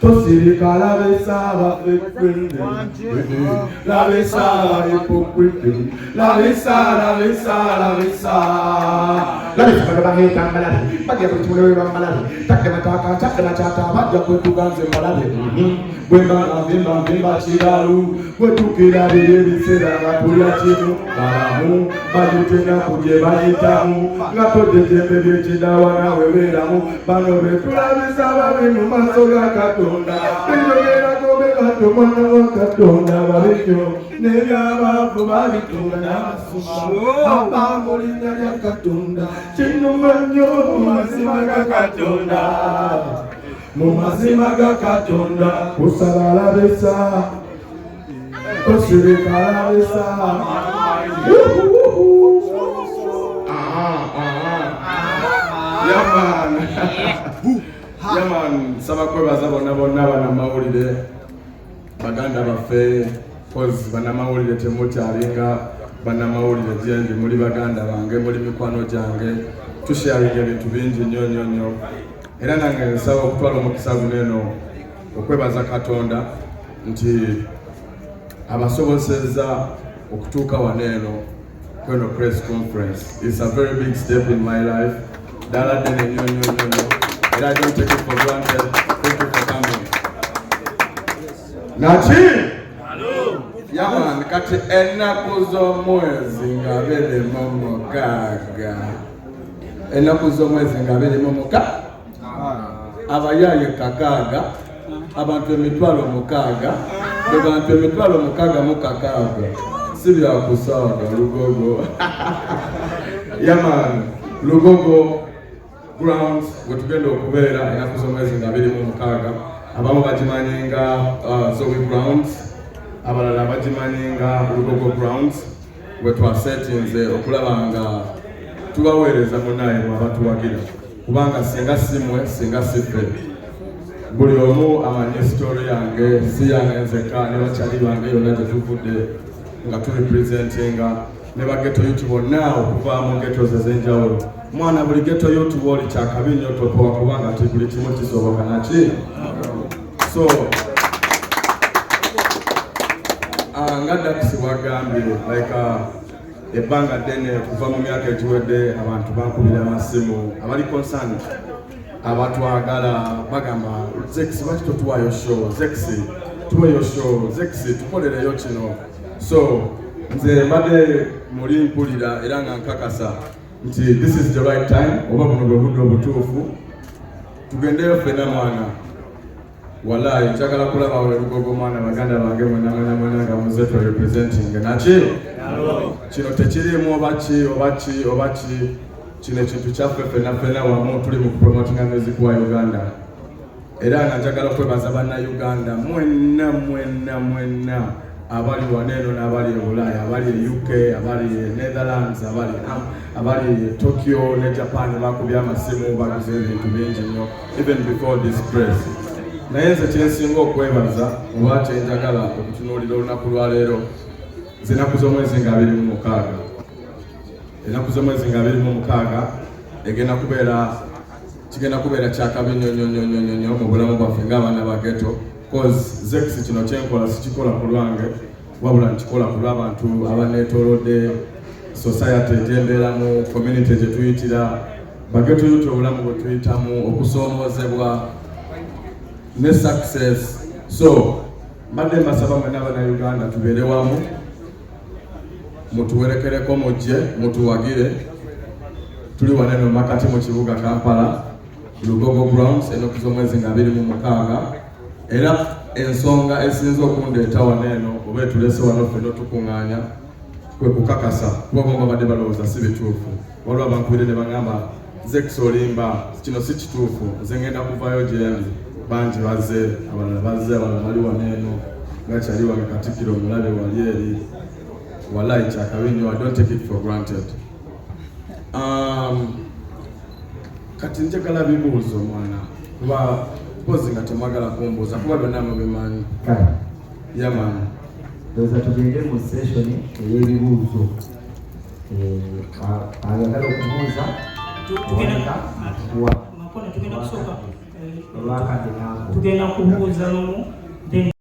Tosirika la besaba hypocrite. La besaba hypocrite. La besaba, la besaba, la besaba. La besaba bangi kambalali. Bagia kuchumule kambalali. Takde mataka, bagia kutuganze malali. Bwemba chiralu. Wetukira bibi sera bakulia chinu. Baramu, bajutena kuje bayitamu. Ngatote bebe chidawa na weweramu. Bano betula besaba benu masoga katonda. Benjogera kobe katomana wa katonda babekyo. Nega bafu babitunda nasuma. Abamulina ya katonda. Chinu manyo mumasimaga katonda. Mumasimaga katonda. Usabala besa. Osirika la besa. Yaman. Yaman, sabakwe bazabona bana mawulire baganda baffe cause bana mawulire temutyalinga bana mawulire jenje muri baganda bange muri mikwano jange tusharinga bintu bingi nnyo era nange nsaba okutwala omukisa guno okwebaza Katonda nti abasobozeza okutuuka waneeno kweno press conference. It's a very big step in my life. Dala dene nnyo. And I don't take it for granted. Thank you for coming. Nachi! Hello! Yaman, kati enaku z'omwezi ngabere momokaga. Enaku z'omwezi ngabere momokaga. Abayaye kakaga. Abantu emitwalo mukaga. Abantu emitwalo mukaga mukakaga. Sibya kusaga Lugogo. Yaman, Lugogo grounds wetugenda okubeera enaku z'omwezi ngabiri mu mukaga. Abamu bagimanyinga Zoe grounds, abalala bagimanyinga Lugogo grounds, wetwasetinze okulaba nga tubaweereza munaye mwabatuwagira kubanga singa simwe singa siffe buli omu amanyi story yange si yange nzeka ne bakyali bange yonna gyetuvudde nga turepresentinga ne bageto youth bonna okuva mu geto ez'enjawulo. Mwana buli geto youth woli kyakabi nnyo topowa kubanga ti buli kimu kisoboka naki. So nga Dax wagambye like ebbanga ddene kuva mu myaka egiwedde abantu bankubira amasimu abali concerned abatwagala bagamba Zex lwaki totuwayo show, Zex tuweyo show, Zex tukolereyo kino. So nze mbadde muli mpulira era nga nkakasa nti this is the right time oba buno bwe budde obutuufu tugendeyo ffenna mwana. Wallahi njagala kulaba Lugogo mwana baganda bange mwena nga muze to representing naki kino tekirimu obaki kino ekintu kyaffe ffenna wamu tuli mu kupromotinga music wa Uganda. Era nga njagala kwebaza banna Uganda mwenna abali waneeno n'abali e Bulaya, abali e UK, abali e Netherlands, abali Tokyo ne Japan bakubya amasimu baguze ebintu bingi nnyo even before this press. Naye nze kyensinga okwebaza oba kyenjagala okutunuulira olunaku lwaleero zinaku z'omwezi nga 26. Enaku z'omwezi nga 26 kigenda kubeera kyakabi nnyo mu bulamu bwaffe ng'abaana ba ghetto. Cause Zex kino kyenkola sikikola ku lwange wabula nkikola ku lw'abantu abaneetoolodde society gyembeeramu, community gye tuyitira, baghetto youth obulamu bwe tuyitamu, okusoomoozebwa ne success. So mbadde mbasaba mwenna Uganda tubeere wamu, mutuwerekereko mujje mutuwagire. Tuli waneeno makati mu kibuga Kampala, Lugogo grounds enaku z'omwezi nga 26. Era ensonga esinza okundeeta waneeno oba etulese wano ffenna tukuŋŋaanya kwe kukakasa kuba bomba badde balowooza si bituufu. Waliwo abankubire ne baŋŋamba Zex olimba kino si kituufu, nze ngenda kuvaayo gyendi bangi bazze, abalala bali waneeno nga kyali wange Katikkiro mulabe wali eri. Wallahi kyakabi nnyo, I don't take it for granted. Kati njagala bibuuzo mwana kuba pozi nga temwagala kumbuuza kuba byonna mubimanyi. Yaman ndoza tugende mu session ey'ebibuuzo ayagala okubuuza tugenda kusooka olwakadde nako tugenda kubuuza n'omu